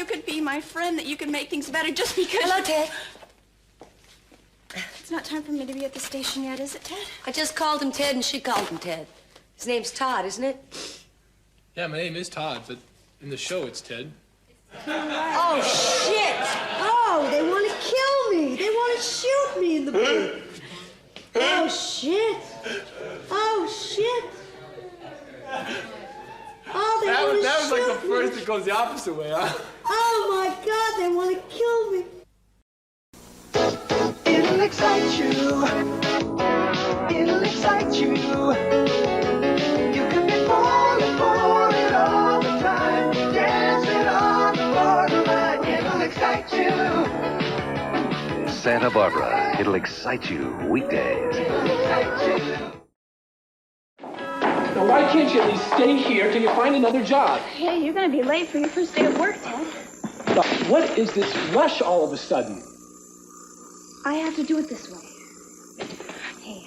you could be my friend, that you could make things better just because... Hello, Ted. It's not time for me to be at the station yet, is it, Ted? I just called him Ted and she called him Ted. His name's Todd, isn't it? Yeah, my name is Todd, but in the show it's Ted. Oh, shit! Oh, they want to kill me. They want to shoot me in the butt. Oh, shit. Oh, shit. Oh, they want to shoot me. That was like the first that goes the opposite way, huh? Oh, my God, they want to kill me. It'll excite you. It'll excite you. You could be falling for it all the time. Dancing on the borderline. It'll excite you. Santa Barbara. It'll excite you weekdays. It'll excite you. Now, why can't you at least stay here till you find another job? Hey, you're going to be late for your first day of work, Ted. But what is this rush all of a sudden? I have to do it this way. Hey,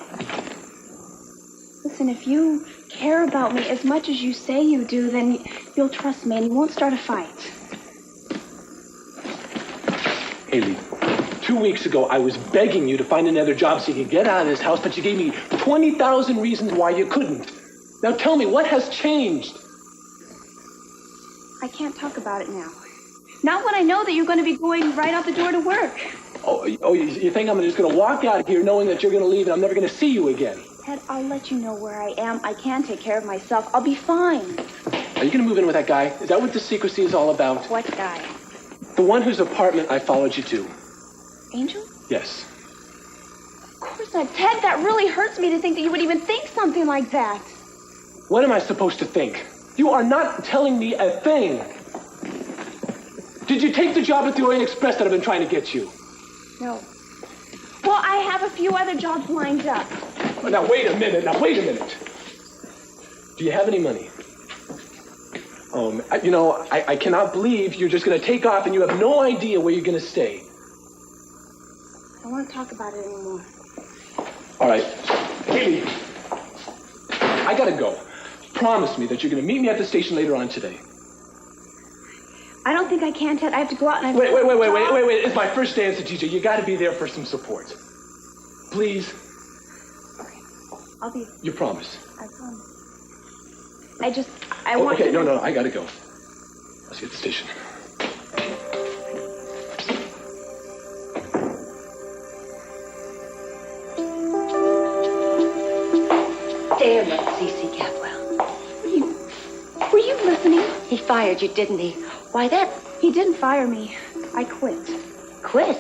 listen, if you care about me as much as you say you do, then you'll trust me and you won't start a fight. Haley, 2 weeks ago, I was begging you to find another job so you could get out of this house, but you gave me 20,000 reasons why you couldn't. Now tell me, what has changed? I can't talk about it now. Not when I know that you're going to be going right out the door to work. Oh, you think I'm just going to walk out of here knowing that you're going to leave and I'm never going to see you again? Ted, I'll let you know where I am. I can take care of myself. I'll be fine. Are you going to move in with that guy? Is that what the secrecy is all about? What guy? The one whose apartment I followed you to. Angel? Yes. Of course not. Ted, that really hurts me to think that you would even think something like that. What am I supposed to think? You are not telling me a thing. Did you take the job at the Orient Express that I've been trying to get you? No. Well, I have a few other jobs lined up. Oh, now, wait a minute. Do you have any money? I cannot believe you're just going to take off and you have no idea where you're going to stay. I don't want to talk about it anymore. All right. Haley, I got to go. Promise me that you're going to meet me at the station later on today. I don't think I can, Ted. I have to go out and... Wait. It's my first day as a teacher. You got to be there for some support. Please. Okay. I'll be... You promise? I promise. I want okay, you to... no, I got to go. I'll see you at the station. Damn it, C.C. Capwell. Were you listening? He fired you, didn't he? Why, that... He didn't fire me. I quit. Quit?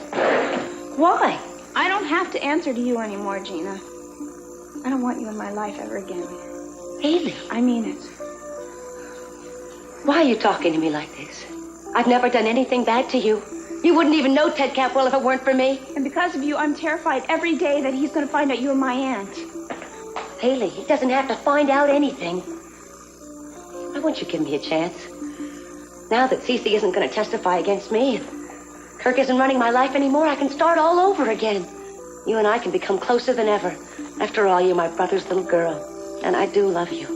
Why? I don't have to answer to you anymore, Gina. I don't want you in my life ever again. Haley. I mean it. Why are you talking to me like this? I've never done anything bad to you. You wouldn't even know Ted Capwell if it weren't for me. And because of you, I'm terrified every day that he's going to find out you're my aunt. Haley, he doesn't have to find out anything. Why won't you give me a chance? Now that Cece isn't going to testify against me, and Kirk isn't running my life anymore, I can start all over again. You and I can become closer than ever. After all, you're my brother's little girl, and I do love you.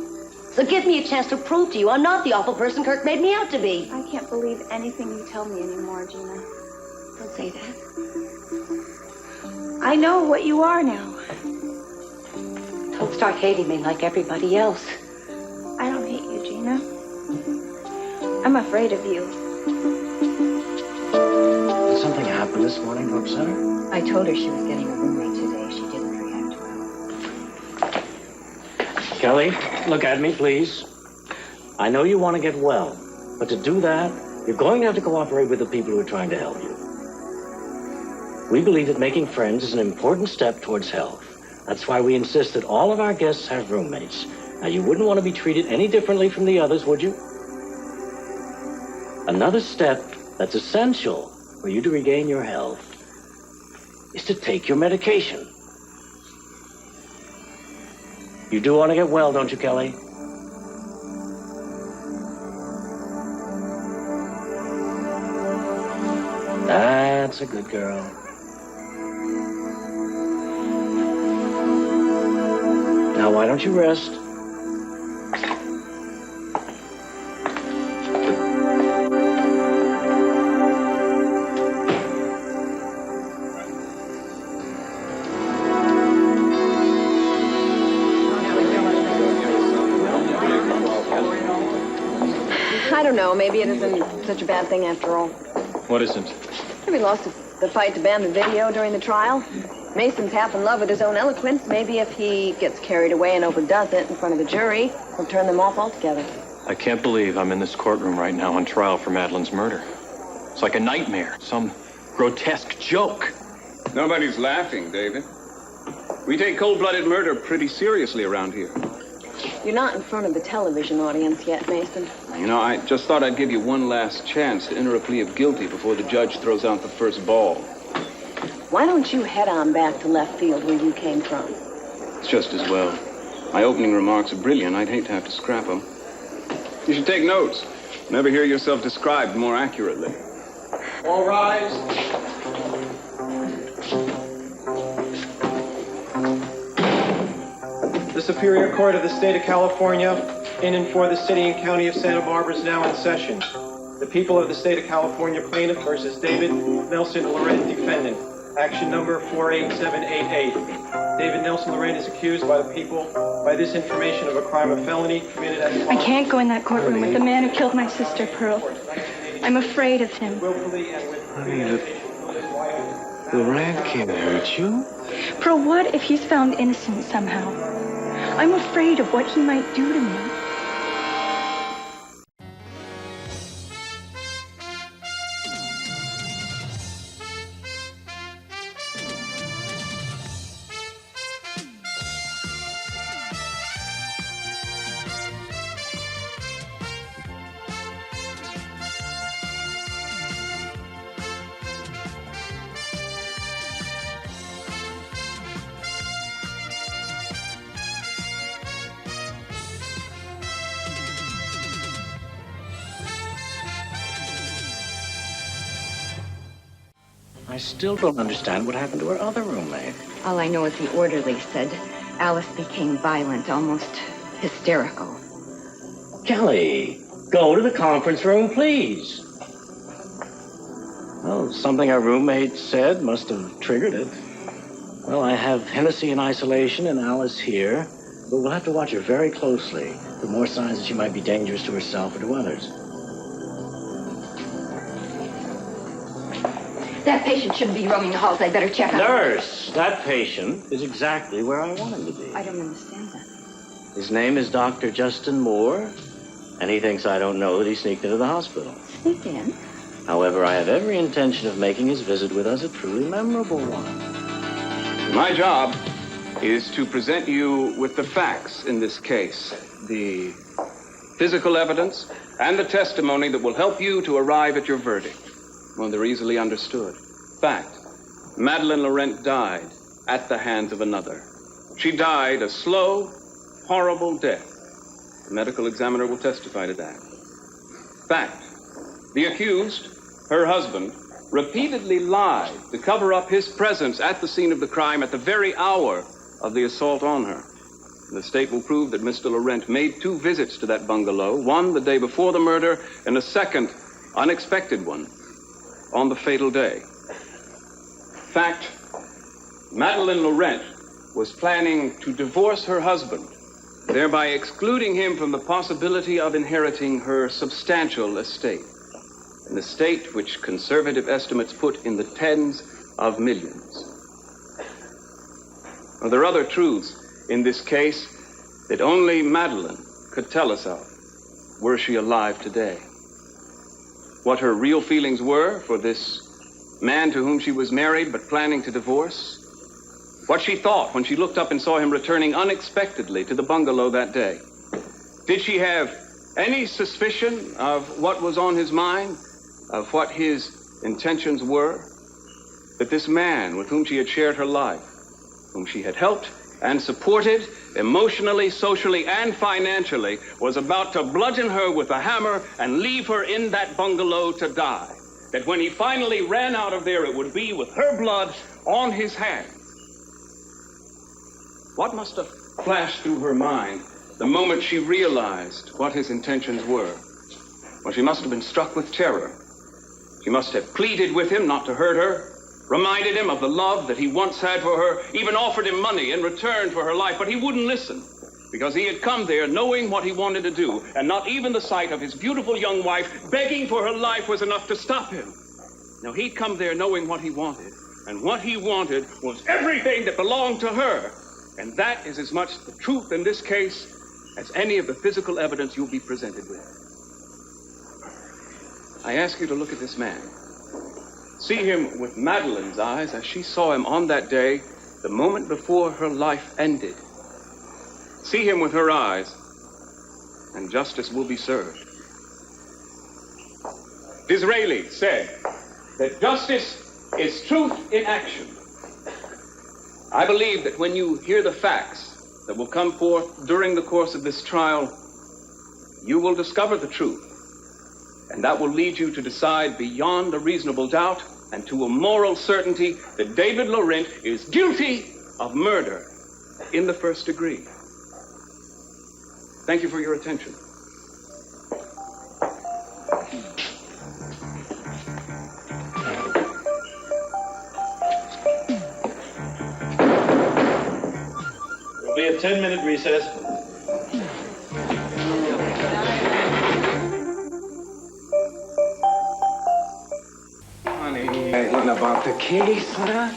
So give me a chance to prove to you I'm not the awful person Kirk made me out to be. I can't believe anything you tell me anymore, Gina. Don't say that. I know what you are now. Don't start hating me like everybody else. I don't hate you, Gina. I'm afraid of you. Did something happen this morning, Brooke Center? I told her she was getting a roommate today. She didn't react well. Kelly, look at me, please. I know you want to get well, but to do that, you're going to have to cooperate with the people who are trying to help you. We believe that making friends is an important step towards health. That's why we insist that all of our guests have roommates. Now, you wouldn't want to be treated any differently from the others, would you? Another step that's essential for you to regain your health is to take your medication. You do want to get well, don't you, Kelly? That's a good girl. Now, why don't you rest? I don't know. Maybe it isn't such a bad thing after all. What isn't? Maybe he lost the fight to ban the video during the trial. Mason's half in love with his own eloquence. Maybe if he gets carried away and overdoes it in front of the jury, he'll turn them off altogether. I can't believe I'm in this courtroom right now on trial for Madeline's murder. It's like a nightmare, some grotesque joke. Nobody's laughing, David. We take cold-blooded murder pretty seriously around here. You're not in front of the television audience yet, Mason. You know, I just thought I'd give you one last chance to enter a plea of guilty before the judge throws out the first ball. Why don't you head on back to left field where you came from? It's just as well. My opening remarks are brilliant. I'd hate to have to scrap them. You should take notes. Never hear yourself described more accurately. All rise. The Superior Court of the State of California, in and for the City and County of Santa Barbara, is now in session. The people of the State of California plaintiff versus David Nelson Laurent defendant. Action number 48788. David Nelson Laurent is accused by the people by this information of a crime of felony committed at I can't go in that courtroom with the man who killed my sister, Pearl. I'm afraid of him. willfully and with Laurent can't hurt you. Pearl, what if he's found innocent somehow? I'm afraid of what he might do to me. I still don't understand what happened to her other roommate. All I know is the orderly said Alice became violent, almost hysterical. Kelly, go to the conference room, please. Well, something our roommate said must have triggered it. Well, I have Hennessy in isolation and Alice here, but we'll have to watch her very closely for more signs that she might be dangerous to herself or to others. That patient shouldn't be roaming the halls. I better check on him. Nurse, that patient is exactly where I want him to be. I don't understand that. His name is Dr. Justin Moore, and he thinks I don't know that he sneaked into the hospital. Sneak in? However, I have every intention of making his visit with us a truly memorable one. My job is to present you with the facts in this case, the physical evidence and the testimony that will help you to arrive at your verdict. Well, they're easily understood. Fact, Madeleine Laurent died at the hands of another. She died a slow, horrible death. The medical examiner will testify to that. Fact, the accused, her husband, repeatedly lied to cover up his presence at the scene of the crime at the very hour of the assault on her. The state will prove that Mr. Laurent made 2 visits to that bungalow, one the day before the murder and a second, unexpected one, on the fatal day. Fact, Madeleine Laurent was planning to divorce her husband, thereby excluding him from the possibility of inheriting her substantial estate, an estate which conservative estimates put in the tens of millions. Now, there are other truths in this case that only Madeleine could tell us of, were she alive today. What her real feelings were for this man to whom she was married but planning to divorce. What she thought when she looked up and saw him returning unexpectedly to the bungalow that day. Did she have any suspicion of what was on his mind, of what his intentions were? That this man with whom she had shared her life, whom she had helped and supported emotionally, socially, and financially, was about to bludgeon her with a hammer and leave her in that bungalow to die. That when he finally ran out of there, it would be with her blood on his hands. What must have flashed through her mind the moment she realized what his intentions were? Well, she must have been struck with terror. She must have pleaded with him not to hurt her, reminded him of the love that he once had for her, even offered him money in return for her life, but he wouldn't listen. because he had come there knowing what he wanted to do, and not even the sight of his beautiful young wife begging for her life was enough to stop him. Now, he'd come there knowing what he wanted, and what he wanted was everything that belonged to her. And that is as much the truth in this case as any of the physical evidence you'll be presented with. I ask you to look at this man. See him with Madeline's eyes as she saw him on that day, the moment before her life ended. See him with her eyes, and justice will be served. Disraeli said that justice is truth in action. I believe that when you hear the facts that will come forth during the course of this trial, you will discover the truth. And that will lead you to decide beyond a reasonable doubt and to a moral certainty that David Laurent is guilty of murder in the first degree. Thank you for your attention. There'll be a 10-minute recess. Hey, nothing about the case, huh?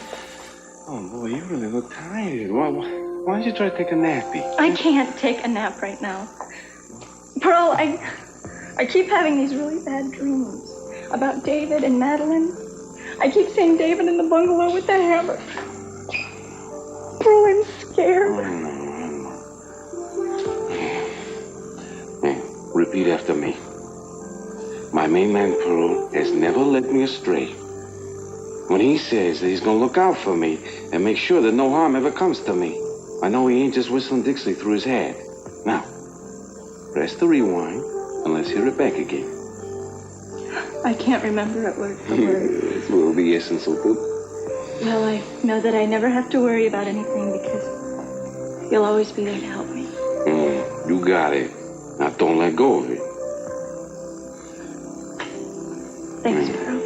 Oh, boy, you really look tired. Why don't you try to take a nappy? I can't take a nap right now. Pearl, I keep having these really bad dreams about David and Madeline. I keep seeing David in the bungalow with the hammer. Pearl, I'm scared. Hey, repeat after me. My main man, Pearl, has never led me astray. When he says that he's gonna look out for me and make sure that no harm ever comes to me, I know he ain't just whistling Dixie through his head. Now, press the rewind and let's hear it back again. I can't remember it word for word. Well, the essence will do. Well, I know that I never have to worry about anything because you'll always be there to help me. You got it. Now don't let go of it. Thanks, Pearl.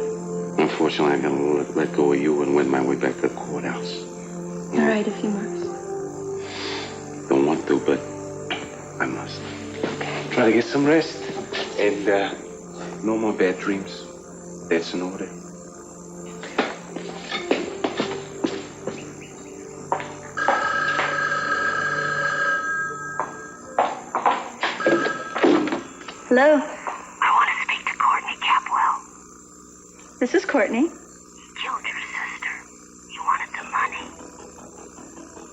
Unfortunately, I gotta let go of you and wend my way back to the courthouse. All right, if you must. Don't want to, but I must. Try to get some rest. And, no more bad dreams. That's in order. Hello? I want to speak to Courtney Capwell. This is Courtney. He killed your sister. He wanted the money.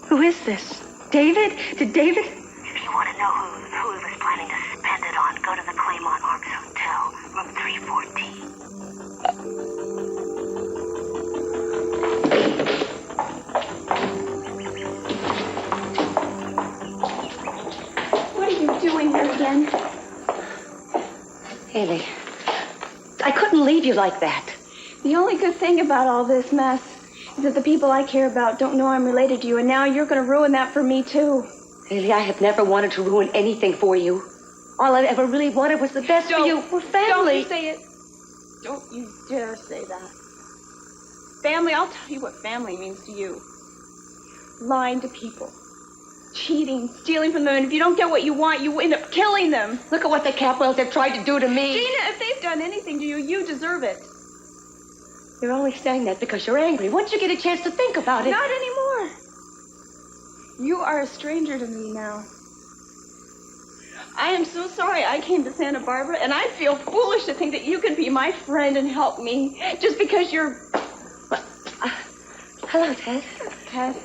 Who is this? David? Did David? If you want to know who he was planning to spend it on, go to the Claymont Arms Hotel, room 314. What are you doing here again? Haley, I couldn't leave you like that. The only good thing about all this mess is that the people I care about don't know I'm related to you, and now you're going to ruin that for me, too. Haley, I have never wanted to ruin anything for you. All I ever really wanted was the best for you. We're family. Don't you say it. Don't you dare say that. Family, I'll tell you what family means to you. Lying to people. Cheating, stealing from them, and if you don't get what you want, you end up killing them. Look at what the Capwells have tried to do to me. Gina, if they've done anything to you, you deserve it. You're only saying that because you're angry. Once you get a chance to think about it. Not anymore. You are a stranger to me now. I am so sorry I came to Santa Barbara, and I feel foolish to think that you could be my friend and help me just because you're... Hello, Ted. Ted,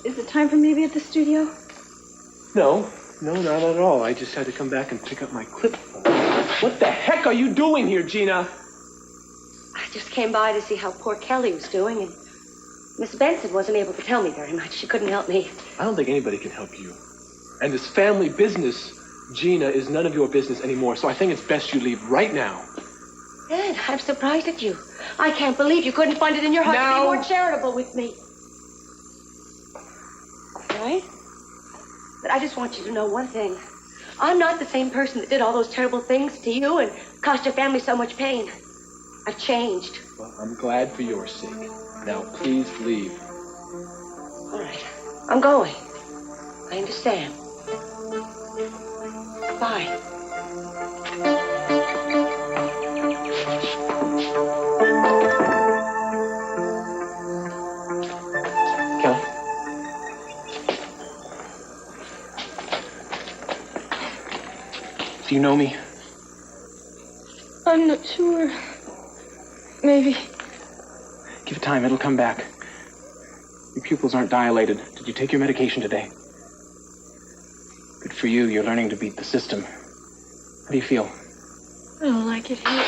is it time for me to be at the studio? No, not at all. I just had to come back and pick up my clipboard. What the heck are you doing here, Gina? I just came by to see how poor Kelly was doing, and Miss Benson wasn't able to tell me very much. She couldn't help me. I don't think anybody can help you. And this family business, Gina, is none of your business anymore, so I think it's best you leave right now. Ed, I'm surprised at you. I can't believe you couldn't find it in your heart to be more charitable with me. Right? But I just want you to know one thing. I'm not the same person that did all those terrible things to you and caused your family so much pain. I've changed. Well, I'm glad for your sake. Now, please leave. All right. I'm going. I understand. Bye. Kelly? Do you know me? I'm not sure. Maybe. Give it time, it'll come back. Your pupils aren't dilated. Did you take your medication today? Good for you, you're learning to beat the system. How do you feel? I don't like it here.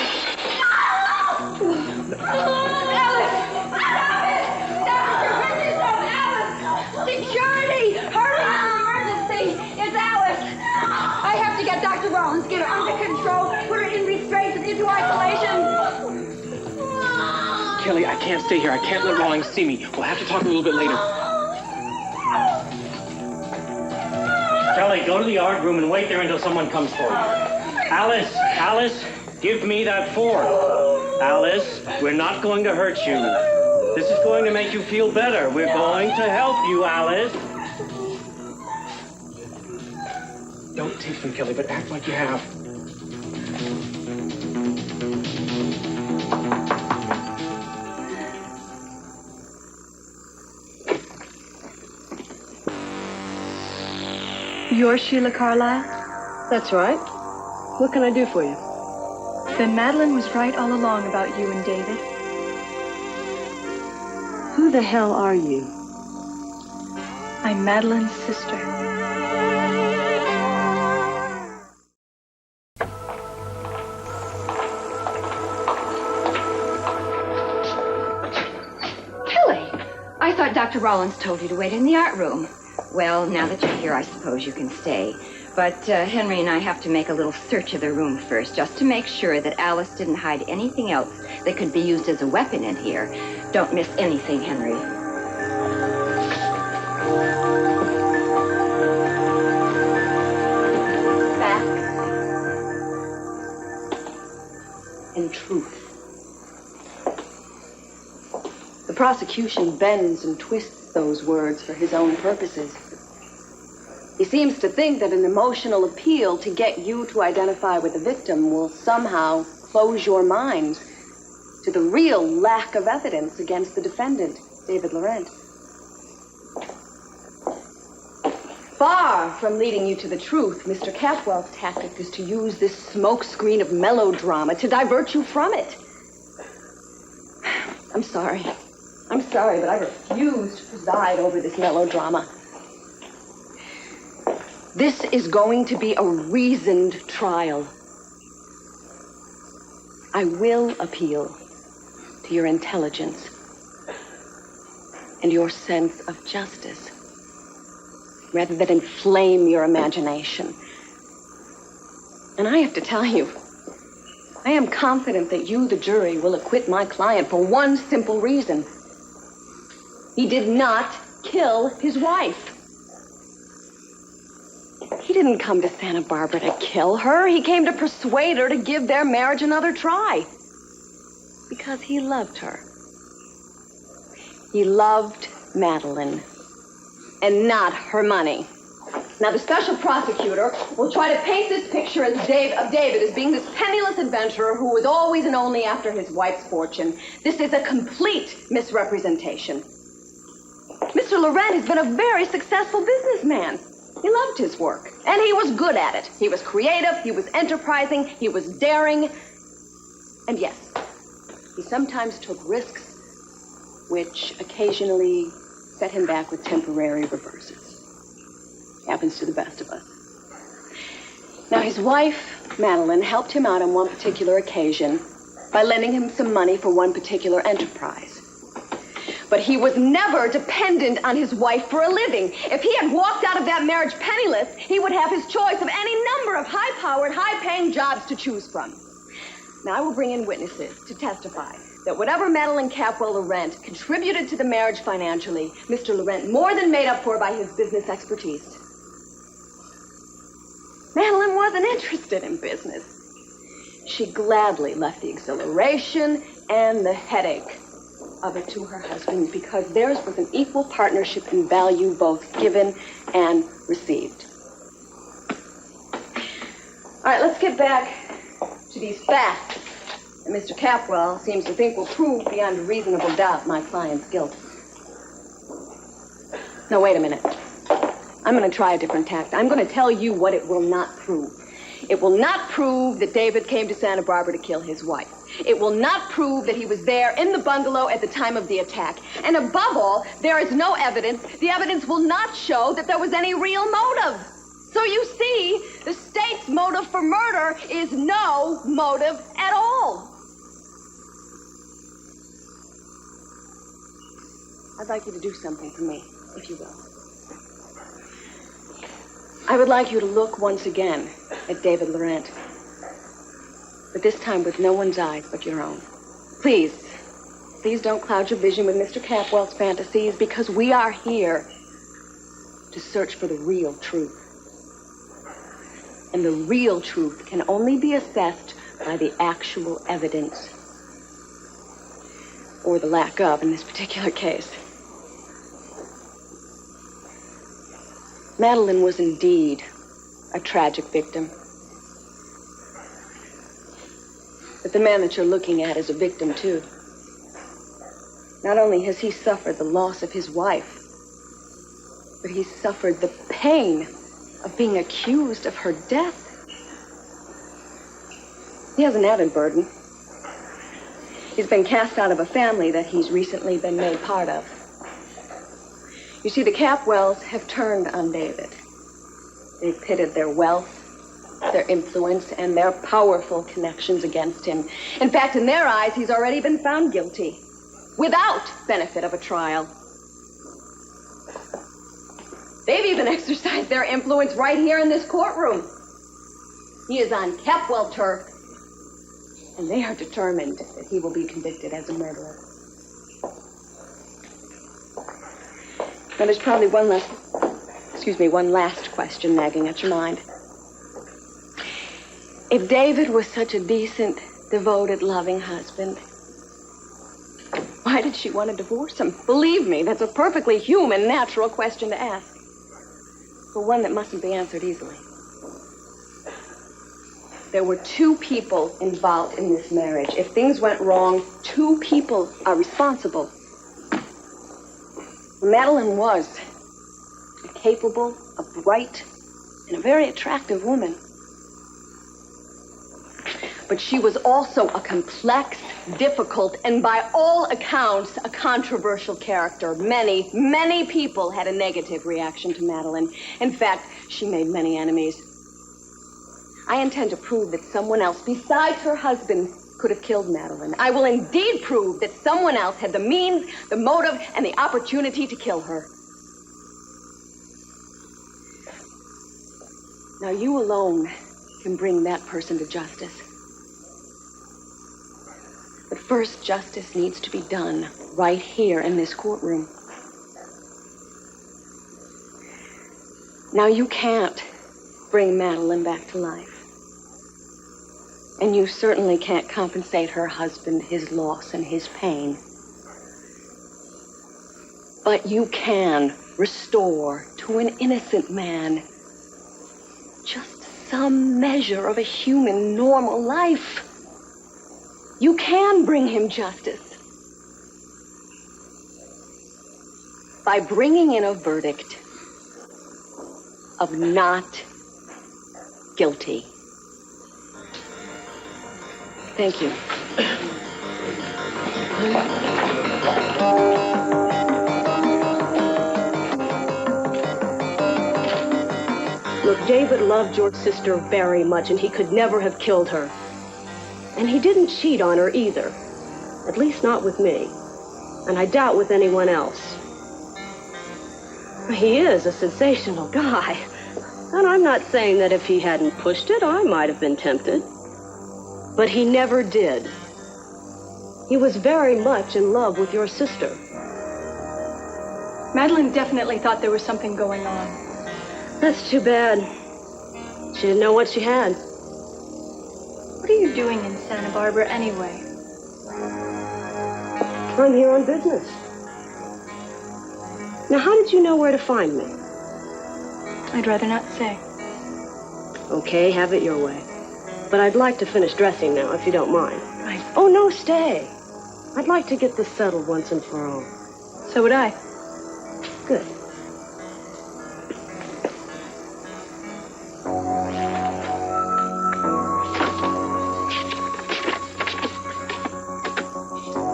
Security! Hurry! Emergency! It's Alice! I have to get Dr. Rollins, get her under control, put her in restraints and into isolation. Kelly, I can't stay here. I can't let Rawlings see me. We'll have to talk a little bit later. Kelly, go to the art room and wait there until someone comes for you. Alice, give me that fork. Alice, we're not going to hurt you. This is going to make you feel better. We're going to help you, Alice. Don't take them, Kelly, but act like you have. You're Sheila Carlisle? That's right. What can I do for you? Then Madeline was right all along about you and David. Who the hell are you? I'm Madeline's sister. Kelly, I thought Dr. Rollins told you to wait in the art room. Well, now that you're here, I suppose you can stay. But Henry and I have to make a little search of the room first, just to make sure that Alice didn't hide anything else that could be used as a weapon in here. Don't miss anything, Henry. Facts and truth. The prosecution bends and twists those words for his own purposes. He seems to think that an emotional appeal to get you to identify with the victim will somehow close your mind to the real lack of evidence against the defendant, David Laurent. Far from leading you to the truth, Mr. Capwell's tactic is to use this smokescreen of melodrama to divert you from it. I'm sorry, but I refuse to preside over this melodrama. This is going to be a reasoned trial. I will appeal to your intelligence and your sense of justice, rather than inflame your imagination. And I have to tell you, I am confident that you, the jury, will acquit my client for one simple reason. He did not kill his wife. He didn't come to Santa Barbara to kill her. He came to persuade her to give their marriage another try. Because he loved her. He loved Madeline. And not her money. Now, the special prosecutor will try to paint this picture of David as being this penniless adventurer who was always and only after his wife's fortune. This is a complete misrepresentation. Mr. Laurent has been a very successful businessman. He loved his work, and he was good at it. He was creative, he was enterprising, he was daring. And yes, he sometimes took risks which occasionally set him back with temporary reverses. Happens to the best of us. Now, his wife, Madeline, helped him out on one particular occasion by lending him some money for one particular enterprise. But he was never dependent on his wife for a living. If he had walked out of that marriage penniless, he would have his choice of any number of high-powered, high-paying jobs to choose from. Now, I will bring in witnesses to testify that whatever Madeline Capwell Laurent contributed to the marriage financially, Mr. Laurent more than made up for by his business expertise. Madeline wasn't interested in business. She gladly left the exhilaration and the headache of it to her husband because theirs was an equal partnership in value, both given and received. All right, let's get back to these facts that Mr. Capwell seems to think will prove beyond a reasonable doubt my client's guilt. No, wait a minute. I'm going to try a different tact. I'm going to tell you what it will not prove. It will not prove that David came to Santa Barbara to kill his wife. It will not prove that he was there in the bungalow at the time of the attack. And above all, there is no evidence. The evidence will not show that there was any real motive. So you see, the state's motive for murder is no motive at all. I'd like you to do something for me, if you will. I would like you to look once again at David Laurent, but this time with no one's eyes but your own. Please don't cloud your vision with Mr. Capwell's fantasies, because we are here to search for the real truth. And the real truth can only be assessed by the actual evidence, or the lack of in this particular case. Madeline was indeed a tragic victim. But the man that you're looking at is a victim, too. Not only has he suffered the loss of his wife, but he's suffered the pain of being accused of her death. He has an added burden. He's been cast out of a family that he's recently been made part of. You see, the Capwells have turned on David. They've pitted their wealth, their influence, and their powerful connections against him. In fact, in their eyes, he's already been found guilty, without benefit of a trial. They've even exercised their influence right here in this courtroom. He is on Capwell turf, and they are determined that he will be convicted as a murderer. Now, there's probably one last question nagging at your mind. If David was such a decent, devoted, loving husband, why did she want to divorce him? Believe me, that's a perfectly human, natural question to ask, but one that mustn't be answered easily. There were two people involved in this marriage. If things went wrong, two people are responsible. Madeline was a capable, a bright, and a very attractive woman. But she was also a complex, difficult, and by all accounts, a controversial character. Many, many people had a negative reaction to Madeline. In fact, she made many enemies. I intend to prove that someone else besides her husband could have killed Madeline. I will indeed prove that someone else had the means, the motive, and the opportunity to kill her. Now, you alone can bring that person to justice. But first, justice needs to be done right here in this courtroom. Now, you can't bring Madeline back to life. And you certainly can't compensate her husband his loss and his pain. But you can restore to an innocent man just some measure of a human, normal life. You can bring him justice by bringing in a verdict of not guilty. Thank you. Look, David loved your sister very much, and he could never have killed her. And he didn't cheat on her either. At least not with me. And I doubt with anyone else. He is a sensational guy. And I'm not saying that if he hadn't pushed it, I might have been tempted. But he never did. He was very much in love with your sister. Madeline definitely thought there was something going on. That's too bad. She didn't know what she had. What are you doing in Santa Barbara anyway? I'm here on business. Now, how did you know where to find me? I'd rather not say. Okay, have it your way. but I'd like to finish dressing now, if you don't mind. Oh, no, stay. I'd like to get this settled once and for all. So would I. Good.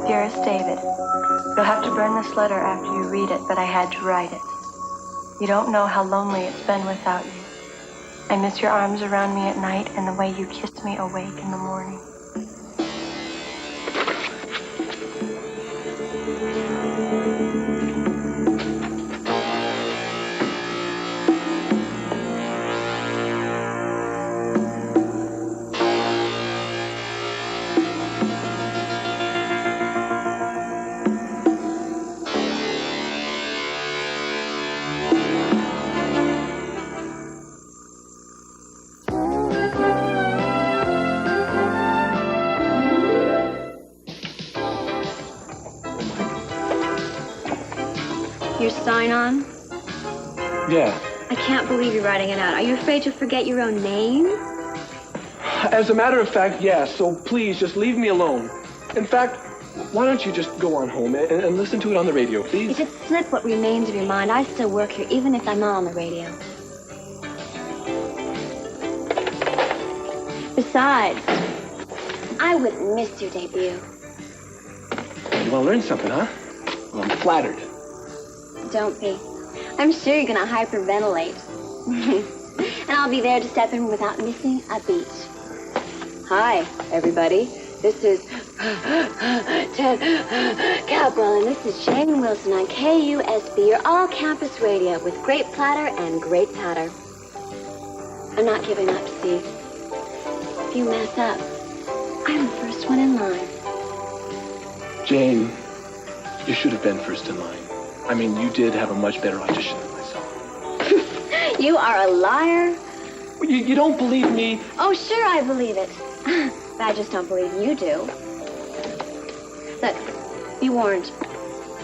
Dearest David, you'll have to burn this letter after you read it, but I had to write it. You don't know how lonely it's been without you. I miss your arms around me at night and the way you kiss me awake in the morning. Your sign on? Yeah. I can't believe you're writing it out. Are you afraid you'll forget your own name? As a matter of fact, yes. So please, just leave me alone. In fact, why don't you just go on home and listen to it on the radio, please? You just slip what remains of your mind. I still work here, even if I'm not on the radio. Besides, I wouldn't miss your debut. You want to learn something, huh? Well, I'm flattered. Don't be. I'm sure you're gonna hyperventilate. And I'll be there to step in without missing a beat. Hi, everybody. This is Ted Capwell, and this is Jane Wilson on KUSB, your all-campus radio with great platter and great patter. I'm not giving up, Steve. If you mess up, I'm the first one in line. Jane, you should have been first in line. I mean, you did have a much better audition than myself. You are a liar. You don't believe me? Oh, sure, I believe it. But I just don't believe you do. Look, be warned.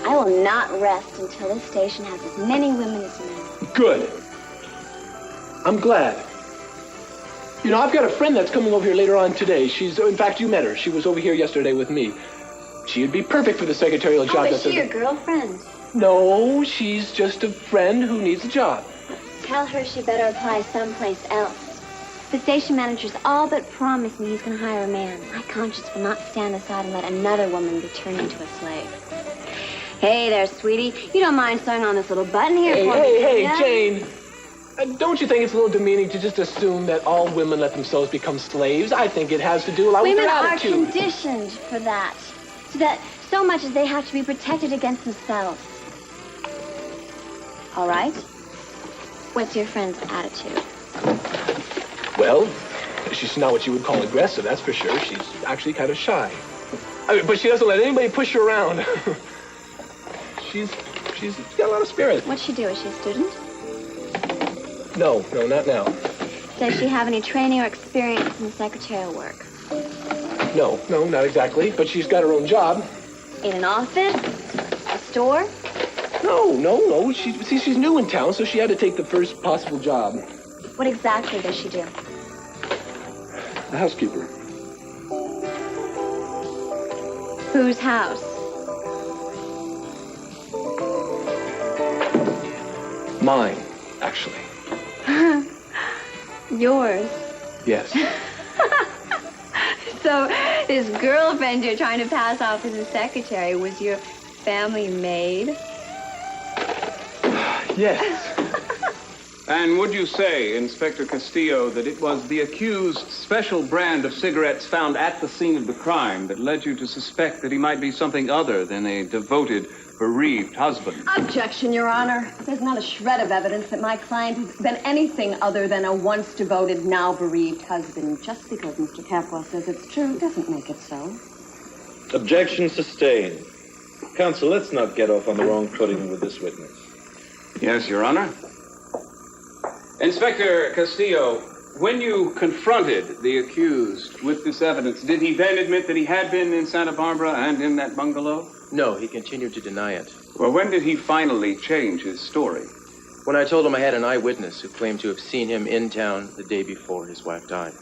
I will not rest until this station has as many women as men. Good. I'm glad. You know, I've got a friend that's coming over here later on today. In fact, you met her. She was over here yesterday with me. She'd be perfect for the secretarial job. Oh, is she your girlfriend? No, she's just a friend who needs a job. Tell her she better apply someplace else. The station manager's all but promised me he's going to hire a man. My conscience will not stand aside and let another woman be turned into a slave. Hey there, sweetie. You don't mind sewing on this little button here for me? Hey, Jane. Don't you think it's a little demeaning to just assume that all women let themselves become slaves? I think it has to do a lot with Women their are attitude. conditioned for that. So much as they have to be protected against themselves. All right? What's your friend's attitude? Well, she's not what you would call aggressive, that's for sure. She's actually kind of shy. But she doesn't let anybody push her around. She's got a lot of spirit. What's she do? Is she a student? No, not now. Does she have any training or experience in secretarial work? No, not exactly. But she's got her own job. In an office? A store? No. She's new in town, so she had to take the first possible job. What exactly does she do? The housekeeper. Whose house? Mine, actually. Yours. Yes. So this girlfriend you're trying to pass off as a secretary was your family maid? Yes. And would you say, Inspector Castillo, that it was the accused's special brand of cigarettes found at the scene of the crime that led you to suspect that he might be something other than a devoted, bereaved husband? Objection, Your Honor. There's not a shred of evidence that my client has been anything other than a once devoted, now bereaved husband. Just because Mr. Capwell says it's true doesn't make it so. Objection sustained. Counsel, let's not get off on the wrong footing with this witness. Yes, Your Honor. Inspector Castillo, when you confronted the accused with this evidence, did he then admit that he had been in Santa Barbara and in that bungalow? No, he continued to deny it. Well, when did he finally change his story? When I told him I had an eyewitness who claimed to have seen him in town the day before his wife died.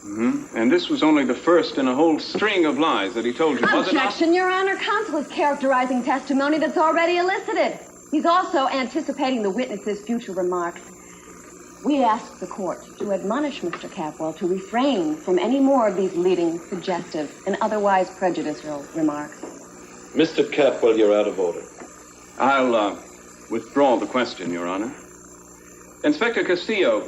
Mm-hmm. And this was only the first in a whole string of lies that he told you, was it not? Objection, Your Honor. Counsel is characterizing testimony that's already elicited. He's also anticipating the witness's future remarks. We ask the court to admonish Mr. Capwell to refrain from any more of these leading, suggestive, and otherwise prejudicial remarks. Mr. Capwell, you're out of order. I'll withdraw the question, Your Honor. Inspector Castillo,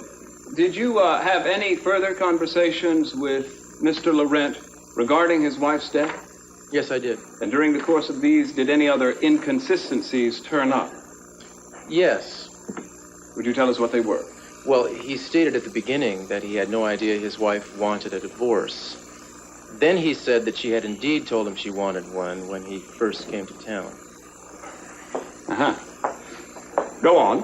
did you have any further conversations with Mr. Laurent regarding his wife's death? Yes, I did. And during the course of these, did any other inconsistencies turn up? Yes. Would you tell us what they were? Well, he stated at the beginning that he had no idea his wife wanted a divorce. Then he said that she had indeed told him she wanted one when he first came to town. Uh-huh. Go on.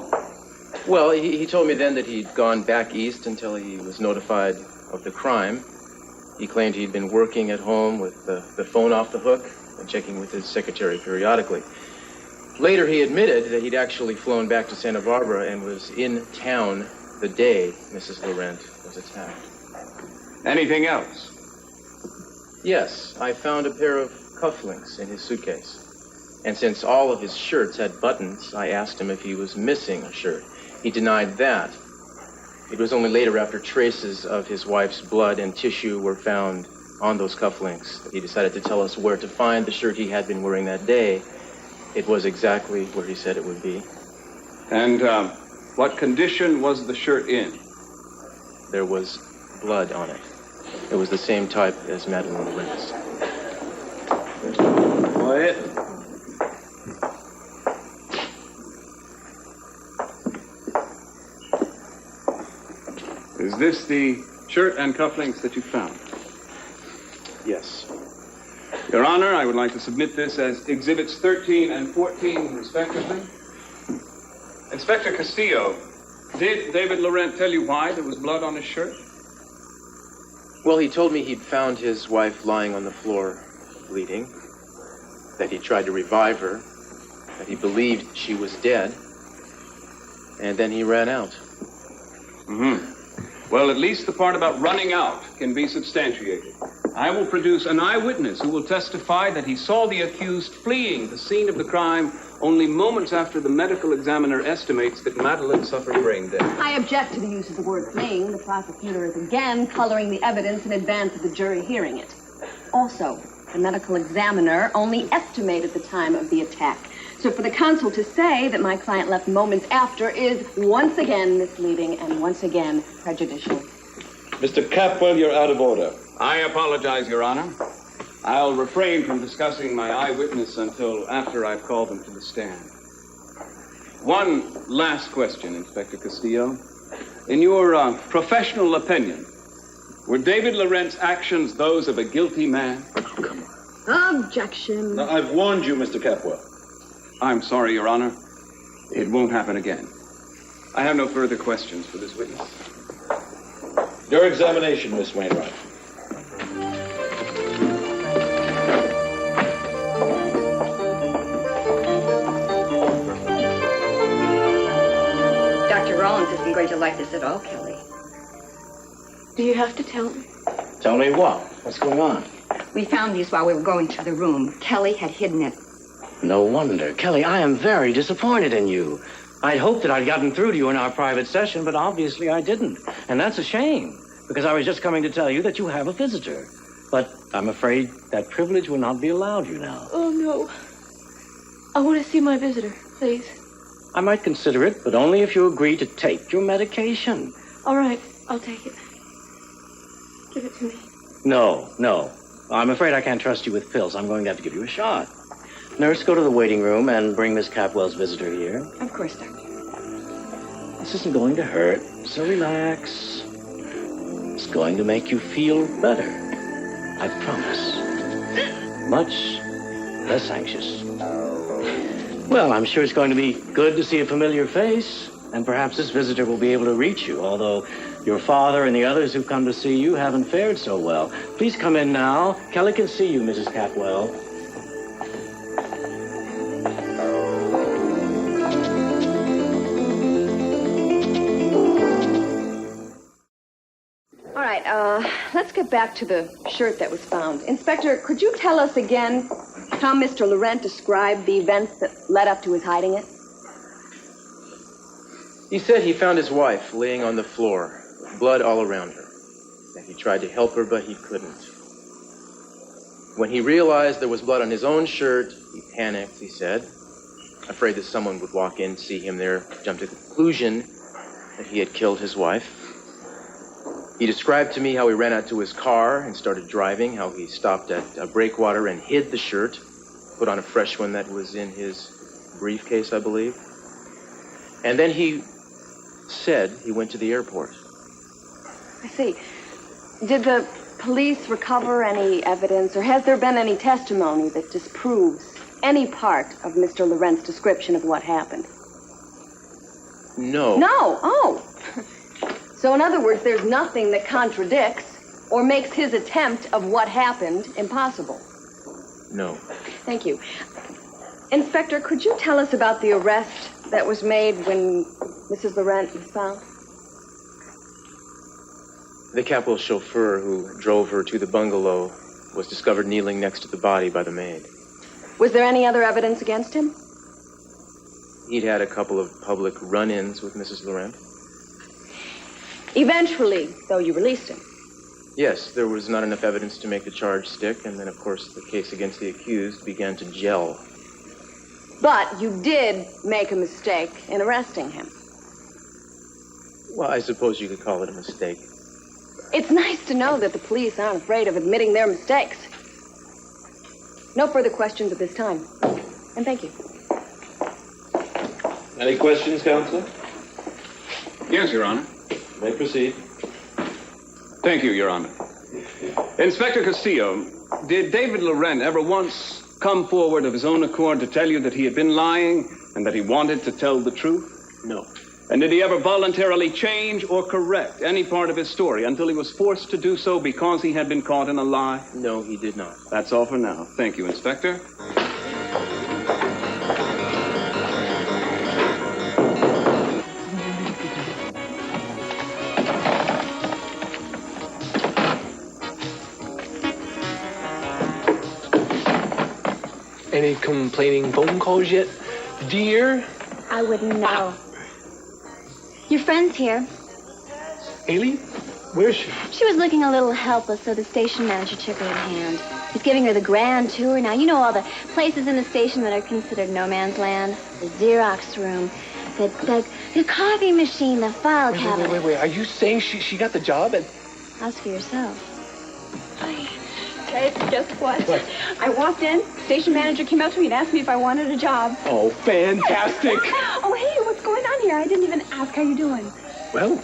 Well, he told me then that he'd gone back east until he was notified of the crime. He claimed he'd been working at home with the phone off the hook and checking with his secretary periodically. Later, he admitted that he'd actually flown back to Santa Barbara and was in town the day Mrs. Laurent was attacked. Anything else? Yes, I found a pair of cufflinks in his suitcase. And since all of his shirts had buttons, I asked him if he was missing a shirt. He denied that. It was only later, after traces of his wife's blood and tissue were found on those cufflinks, that he decided to tell us where to find the shirt he had been wearing that day. It was exactly where he said it would be. And what condition was the shirt in? There was blood on it. It was the same type as Madeline Laurent's. Quiet. Is this the shirt and cufflinks that you found? Yes. Your Honor, I would like to submit this as Exhibits 13 and 14, respectively. Inspector Castillo, did David Laurent tell you why there was blood on his shirt? Well, he told me he'd found his wife lying on the floor, bleeding, that he tried to revive her, that he believed she was dead, and then he ran out. Mm-hmm. Well, at least the part about running out can be substantiated. I will produce an eyewitness who will testify that he saw the accused fleeing the scene of the crime only moments after the medical examiner estimates that Madeline suffered brain damage. I object to the use of the word fleeing. The prosecutor is again coloring the evidence in advance of the jury hearing it. Also, the medical examiner only estimated the time of the attack. So for the counsel to say that my client left moments after is once again misleading and once again prejudicial. Mr. Capwell, you're out of order. I apologize, Your Honor. I'll refrain from discussing my eyewitness until after I've called him to the stand. One last question, Inspector Castillo. In your professional opinion, were David Laurent's actions those of a guilty man? Come on. Objection. Now, I've warned you, Mr. Capwell. I'm sorry, Your Honor. It won't happen again. I have no further questions for this witness. Your examination, Miss Wainwright. Dr. Rollins isn't going to like this at all, Kelly. Do you have to tell me? Tell me what? What's going on? We found these while we were going through the room. Kelly had hidden it. No wonder. Kelly, I am very disappointed in you. I'd hoped that I'd gotten through to you in our private session, but obviously I didn't. And that's a shame, because I was just coming to tell you that you have a visitor. But I'm afraid that privilege will not be allowed you now. Oh, no. I want to see my visitor, please. I might consider it, but only if you agree to take your medication. All right, I'll take it. Give it to me. No. I'm afraid I can't trust you with pills. I'm going to have to give you a shot. Nurse, go to the waiting room and bring Miss Capwell's visitor here. Of course, Doctor. This isn't going to hurt, so relax. It's going to make you feel better. I promise. Much less anxious. Well, I'm sure it's going to be good to see a familiar face, and perhaps this visitor will be able to reach you, although your father and the others who've come to see you haven't fared so well. Please come in now. Kelly can see you, Mrs. Capwell. All right, let's get back to the shirt that was found. Inspector, could you tell us again how Mr. Laurent described the events that led up to his hiding it? He said he found his wife laying on the floor, blood all around her. That he tried to help her, but he couldn't. When he realized there was blood on his own shirt, he panicked, he said, afraid that someone would walk in, see him there, jump to the conclusion that he had killed his wife. He described to me how he ran out to his car and started driving, how he stopped at a breakwater and hid the shirt, put on a fresh one that was in his briefcase, I believe. And then he said he went to the airport. I see. Did the police recover any evidence, or has there been any testimony that disproves any part of Mr. Laurent's description of what happened? No. No? Oh. So in other words, there's nothing that contradicts or makes his attempt of what happened impossible. No. Thank you. Inspector, could you tell us about the arrest that was made when Mrs. Laurent was found? The capital chauffeur who drove her to the bungalow was discovered kneeling next to the body by the maid. Was there any other evidence against him? He'd had a couple of public run-ins with Mrs. Laurent. Eventually, though, you released him. Yes, there was not enough evidence to make the charge stick, and then, of course, the case against the accused began to gel. But you did make a mistake in arresting him. Well, I suppose you could call it a mistake. It's nice to know that the police aren't afraid of admitting their mistakes. No further questions at this time. And thank you. Any questions, Counselor? Yes, Your Honor. May proceed. Thank you, Your Honor. Inspector Castillo, did David Laurent ever once come forward of his own accord to tell you that he had been lying and that he wanted to tell the truth? No. And did he ever voluntarily change or correct any part of his story until he was forced to do so because he had been caught in a lie? No, he did not. That's all for now. Thank you, Inspector. Any complaining phone calls yet, dear? I wouldn't know. Your friend's here. Haley? Where's she? She was looking a little helpless, so the station manager took her in hand. He's giving her the grand tour. Now, you know all the places in the station that are considered no man's land. The Xerox room, the coffee machine, the file cabinet. Wait. Are you saying she got the job at... Ask for yourself. Guys, guess what? I walked in, station manager came up to me and asked me if I wanted a job. Oh, fantastic. Oh, hey, what's going on here? I didn't even ask how you doing. Well,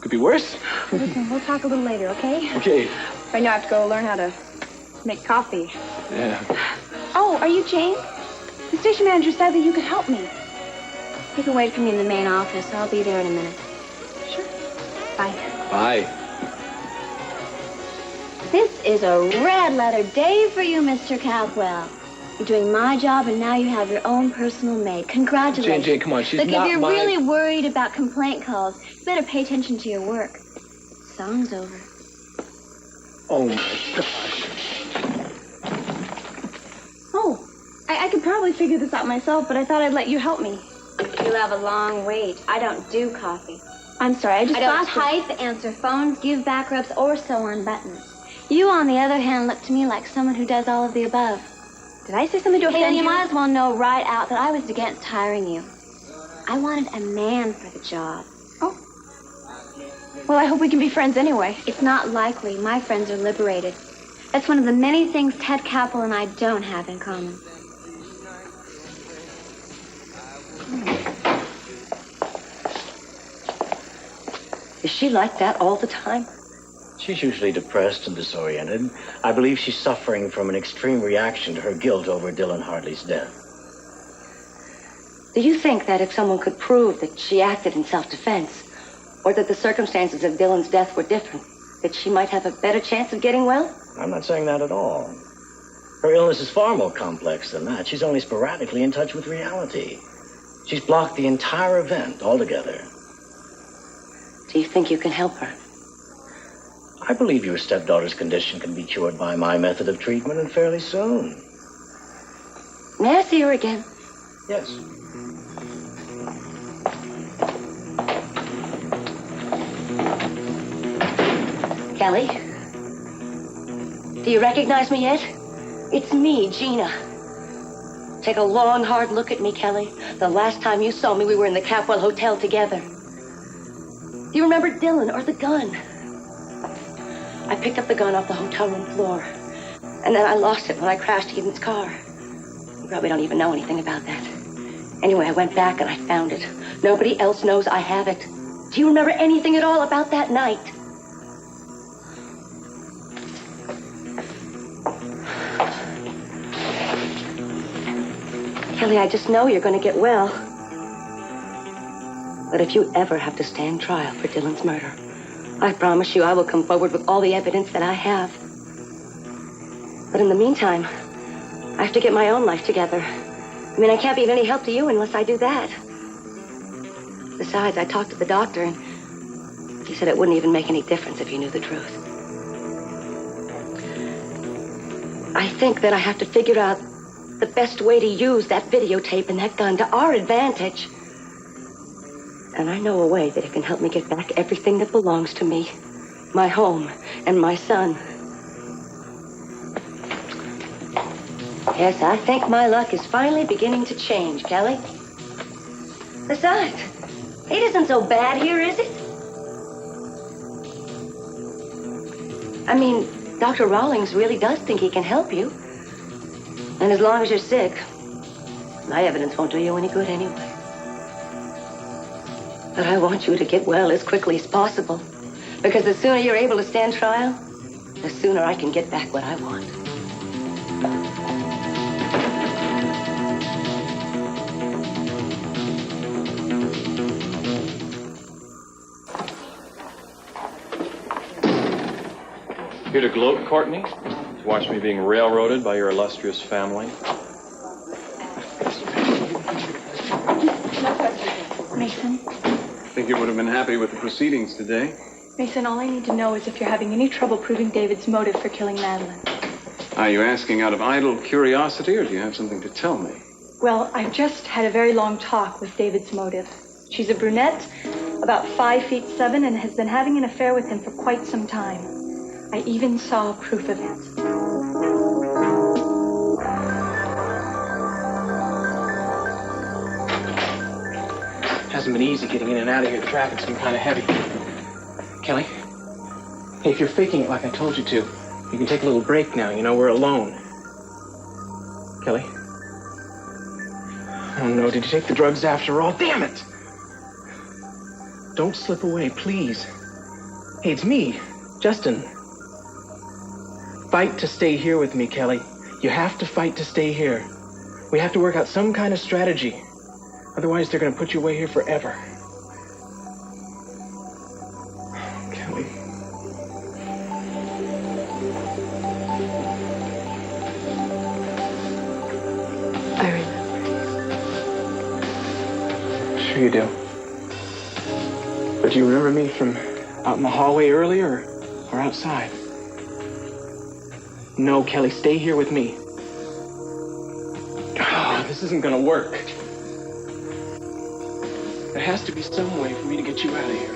could be worse. Listen, we'll talk a little later, okay? Okay. Right now I have to go learn how to make coffee. Yeah. Oh, are you Jane? The station manager said that you could help me. You can wait for me in the main office. I'll be there in a minute. Sure. Bye. Bye. This is a red letter day for you, Mr. Capwell. You're doing my job, and now you have your own personal maid. Congratulations. Jane, come on, she's Look, not if you're my... really worried about complaint calls, you better pay attention to your work. Song's over. Oh, my gosh. Oh, I could probably figure this out myself, but I thought I'd let you help me. You'll have a long wait. I don't do coffee. I'm sorry, I don't thought... type, answer phones, give back rubs, or sew on buttons. You, on the other hand, look to me like someone who does all of the above. Did I say something to offend you? you? Might as well know right out that I was against hiring you. I wanted a man for the job. Oh. Well, I hope we can be friends anyway. It's not likely. My friends are liberated. That's one of the many things Ted Capel and I don't have in common. Is she like that all the time? She's usually depressed and disoriented. I believe she's suffering from an extreme reaction to her guilt over Dylan Hartley's death. Do you think that if someone could prove that she acted in self-defense, or that the circumstances of Dylan's death were different, that she might have a better chance of getting well? I'm not saying that at all. Her illness is far more complex than that. She's only sporadically in touch with reality. She's blocked the entire event altogether. Do you think you can help her? I believe your stepdaughter's condition can be cured by my method of treatment and fairly soon. May I see her again? Yes. Kelly? Do you recognize me yet? It's me, Gina. Take a long, hard look at me, Kelly. The last time you saw me, we were in the Capwell Hotel together. Do you remember Dylan or the gun? I picked up the gun off the hotel room floor, and then I lost it when I crashed Eden's car. You probably don't even know anything about that. Anyway, I went back and I found it. Nobody else knows I have it. Do you remember anything at all about that night? Kelly, I just know you're going to get well. But if you ever have to stand trial for Dylan's murder, I promise you I will come forward with all the evidence that I have. But in the meantime, I have to get my own life together. I mean, I can't be of any help to you unless I do that. Besides, I talked to the doctor, and he said it wouldn't even make any difference if you knew the truth. I think that I have to figure out the best way to use that videotape and that gun to our advantage. And I know a way that it can help me get back everything that belongs to me. My home and my son. Yes, I think my luck is finally beginning to change, Kelly. Besides, it isn't so bad here, is it? I mean, Dr. Rawlings really does think he can help you. And as long as you're sick, my evidence won't do you any good anyway. But I want you to get well as quickly as possible. Because the sooner you're able to stand trial, the sooner I can get back what I want. Here to gloat, Courtney? To watch me being railroaded by your illustrious family? Mason? I think you would have been happy with the proceedings today. Mason, all I need to know is if you're having any trouble proving David's motive for killing Madeline. Are you asking out of idle curiosity, or do you have something to tell me? Well, I've just had a very long talk with David's motive. She's a brunette, about 5'7", and has been having an affair with him for quite some time. I even saw proof of it. Hasn't been easy getting in and out of here. The traffic's been kind of heavy. Kelly? Hey, if you're faking it like I told you to, you can take a little break now. You know, we're alone. Kelly? Oh, no. Did you take the drugs after all? Damn it! Don't slip away, please. Hey, it's me, Justin. Fight to stay here with me, Kelly. You have to fight to stay here. We have to work out some kind of strategy. Otherwise, they're going to put you away here forever. Oh, Kelly. I remember. Sure you do. But do you remember me from out in the hallway earlier or outside? No, Kelly, stay here with me. Oh, this isn't gonna work. There has to be some way for me to get you out of here.